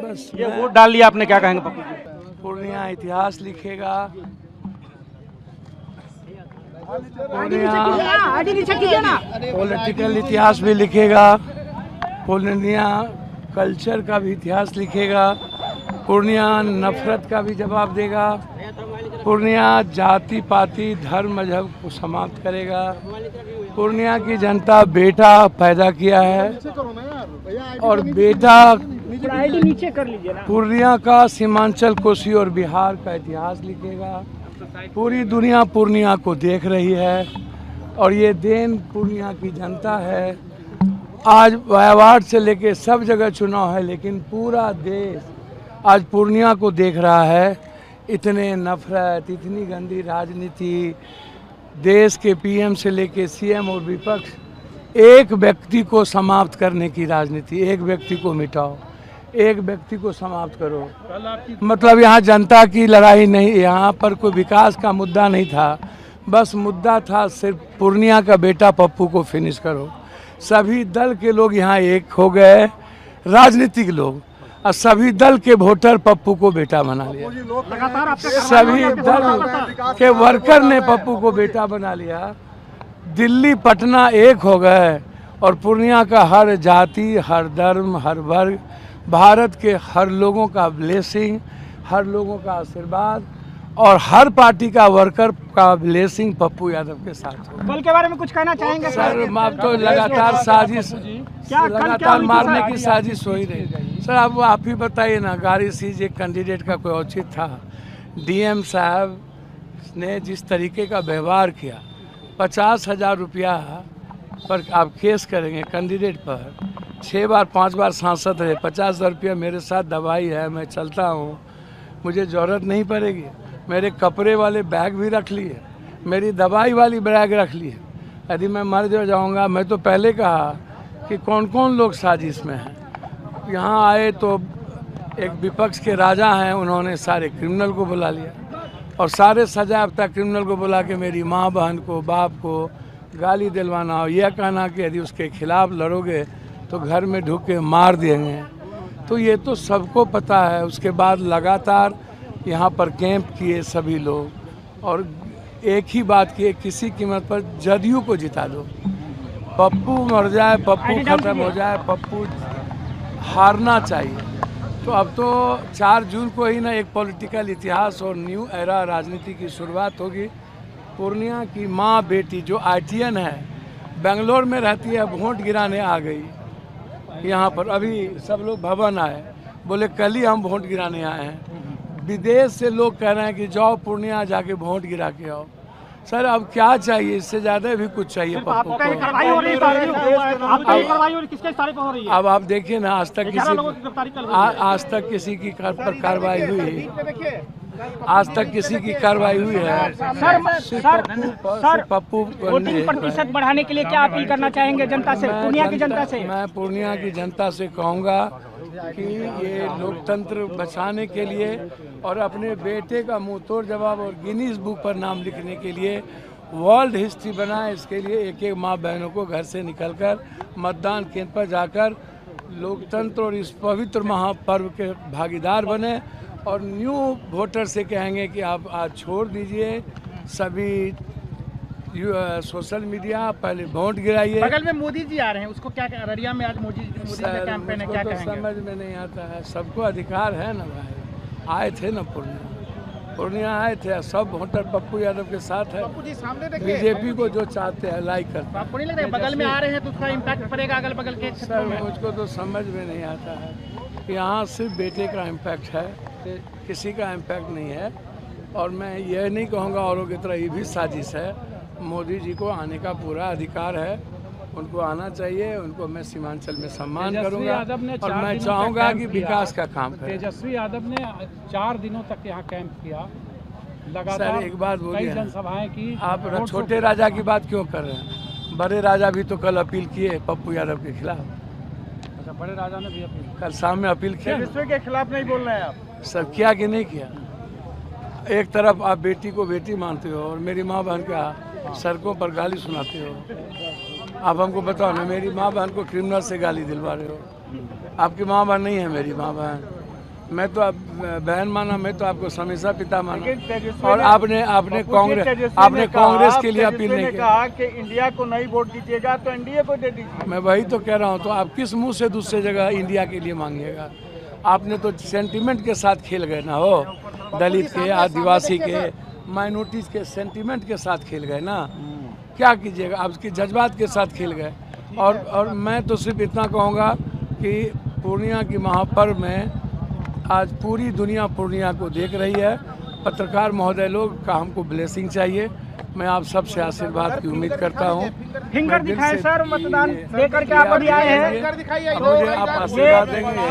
बस ये वोट डाल लिया आपने, क्या कहेंगे पप्पू जी? पूर्णिया इतिहास लिखेगा, पॉलिटिकल इतिहास भी लिखेगा, पूर्णिया कल्चर का भी इतिहास लिखेगा, पूर्णिया नफरत का भी जवाब देगा, पूर्णिया जाति पाति धर्म मजहब को समाप्त करेगा। पूर्णिया की जनता बेटा पैदा किया है और बेटा नीचे कर लीजिए ना। पूर्णिया का सीमांचल, कोसी और बिहार का इतिहास लिखेगा। पूरी दुनिया पूर्णिया को देख रही है और ये देन पूर्णिया की जनता है। आज वायवाड़ से लेके सब जगह चुनाव है, लेकिन पूरा देश आज पूर्णिया को देख रहा है। इतने नफरत, इतनी गंदी राजनीति, देश के पीएम से लेके सीएम और विपक्ष, एक व्यक्ति को समाप्त करने की राजनीति। एक व्यक्ति को मिटाओ, एक व्यक्ति को समाप्त करो। मतलब यहाँ जनता की लड़ाई नहीं, यहाँ पर कोई विकास का मुद्दा नहीं था, बस मुद्दा था सिर्फ पूर्णिया का बेटा पप्पू को फिनिश करो। सभी दल के लोग यहाँ एक हो गए, राजनीतिक लोग, और सभी दल के वोटर पप्पू को बेटा बना लिया। सभी दल के वर्कर ने पप्पू को बेटा बना लिया। दिल्ली पटना एक हो गए और पूर्णिया का हर जाति, हर धर्म, हर वर्ग, भारत के हर लोगों का ब्लेसिंग, हर लोगों का आशीर्वाद और हर पार्टी का वर्कर का ब्लेसिंग पप्पू यादव के साथ हो। कल के बारे में कुछ कहना चाहेंगे सर? अब तो लगातार साजिश, लगातार मारने की साजिश हो ही रही। सर अब आप ही बताइए ना, गाड़ी सीज एक कैंडिडेट का कोई औचित था? डीएम साहब ने जिस तरीके का व्यवहार किया, 50,000 रुपया पर आप केस करेंगे कैंडिडेट पर, 6 बार 5 बार सांसद रहे, 50,000 रुपया मेरे साथ दवाई है, मैं चलता हूँ, मुझे ज़रूरत नहीं पड़ेगी। मेरे कपड़े वाले बैग भी रख लिए, मेरी दवाई वाली बैग रख ली है। यदि मैं मर जाऊँगा, मैं तो पहले कहा कि कौन कौन लोग साजिश में हैं। यहाँ आए तो एक विपक्ष के राजा हैं, उन्होंने सारे क्रिमिनल को बुला लिया और सारे सजायाफ्ता क्रिमिनल को बुला के मेरी माँ बहन को, बाप को गाली दिलवाना और यह कहना कि यदि उसके खिलाफ लड़ोगे तो घर में ढुक के मार देंगे। तो ये तो सबको पता है। उसके बाद लगातार यहाँ पर कैंप किए सभी लोग और एक ही बात किए, किसी कीमत पर जदयू को जिता दो। पप्पू मर जाए, पप्पू खत्म हो जाए, पप्पू हारना चाहिए। तो अब तो 4 जून को ही ना एक पॉलिटिकल इतिहास और न्यू एरा राजनीति की शुरुआत होगी। पूर्णिया की माँ बेटी जो ITN है, बेंगलोर में रहती है, वोट गिराने आ गई यहाँ पर। अभी सब लोग भवन आए, बोले कल ही हम वोट गिराने आए हैं। विदेश से लोग कह रहे हैं कि जाओ पूर्णिया जाके वोट गिरा के आओ। सर अब क्या चाहिए, इससे ज़्यादा भी कुछ चाहिए पप्पू को? अब आप देखिए ना, आज तक किसी की पर कार्रवाई हुई? आज तक किसी की कार्रवाई हुई है? सर पप्पू 2-3% बढ़ाने के लिए क्या अपील करना चाहेंगे जनता से, पूर्णिया की जनता से? मैं पूर्णिया की जनता से कहूँगा कि ये लोकतंत्र बचाने के लिए और अपने बेटे का मुंह तोड़ जवाब और गिनीज बुक पर नाम लिखने के लिए वर्ल्ड हिस्ट्री बनाए। इसके लिए एक एक माँ बहनों को घर से निकलकर मतदान केंद्र पर जाकर लोकतंत्र और इस पवित्र महापर्व के भागीदार बने और न्यू वोटर से कहेंगे कि आप आज छोड़ दीजिए सभी सोशल मीडिया, पहले वोट गिराइए। बगल में मोदी जी आ रहे हैं, उसको क्या अररिया में आज मोदी का कैंपेन है, क्या तो कहेंगे? समझ में नहीं आता है। सबको अधिकार है ना भाई। आए थे ना पूर्णिया आए थे, सब वोटर पप्पू यादव के साथ है। पप्पू जी सामने देखिए, बीजेपी को जो चाहते हैं लाइक करते हैं। आपको नहीं लगता है बगल में आ रहे हैं तो उसका इम्पैक्ट पड़ेगा अगल बगल के क्षेत्रों में? मुझको तो समझ में नहीं आता है। यहाँ सिर्फ बेटे का इम्पैक्ट है, किसी का इम्पैक्ट नहीं है। और मैं यह नहीं कहूँगा औरों की तरह ये भी साजिश है। मोदी जी को आने का पूरा अधिकार है, उनको आना चाहिए, उनको मैं सीमांचल में सम्मान करूंगा और मैं चाहूँगा कि विकास का काम करें। तेजस्वी यादव ने 4 दिनों तक यहाँ कैंप किया, लगातार सर एक बात बोलिए, जनसभाएं की। आप छोटे राजा की बात क्यों कर रहे हैं? बड़े राजा भी तो कल अपील किए पप्पू यादव के खिलाफ। अच्छा, बड़े राजा ने भी अपील, कल शाम में अपील किया। तेजस्वी के खिलाफ नहीं बोल रहे हैं आप? सर किया कि नहीं किया? एक तरफ आप बेटी को बेटी मानते हो और मेरी माँ बहन का सड़कों पर गाली सुनाते हो। आप हमको बताओ ना, मेरी माँ बहन को क्रिमिनल से गाली दिलवा रहे हो। आपकी माँ बहन नहीं है मेरी माँ बहन, मैं तो बहन माना, मैं तो आपको हमेशा पिता माना। और आपने कांग्रेस के लिए अपील नहीं की। कहा कि इंडिया को नहीं वोट दीजिएगा तो एनडीए को दे दीजिए। मैं वही तो कह रहा हूँ, तो आप किस मुंह से दूसरे जगह इंडिया के लिए मांगिएगा? आपने तो सेंटीमेंट के साथ खेल गए ना, हो दलित के, आदिवासी के, माइनॉरिटीज के सेंटीमेंट के साथ खेल गए ना। क्या कीजिएगा, आपके जज्बात के साथ खेल गए। और मैं तो सिर्फ इतना कहूँगा कि पूर्णिया की महापर्व में आज पूरी दुनिया पूर्णिया को देख रही है। पत्रकार महोदय लोग का हमको ब्लेसिंग चाहिए। मैं आप सबसे आशीर्वाद की उम्मीद करता हूँ। फिंगर दिखाए सर, मतदान लेकर के आप अभी आए हैं। मुझे आप आशीर्वाद देंगे।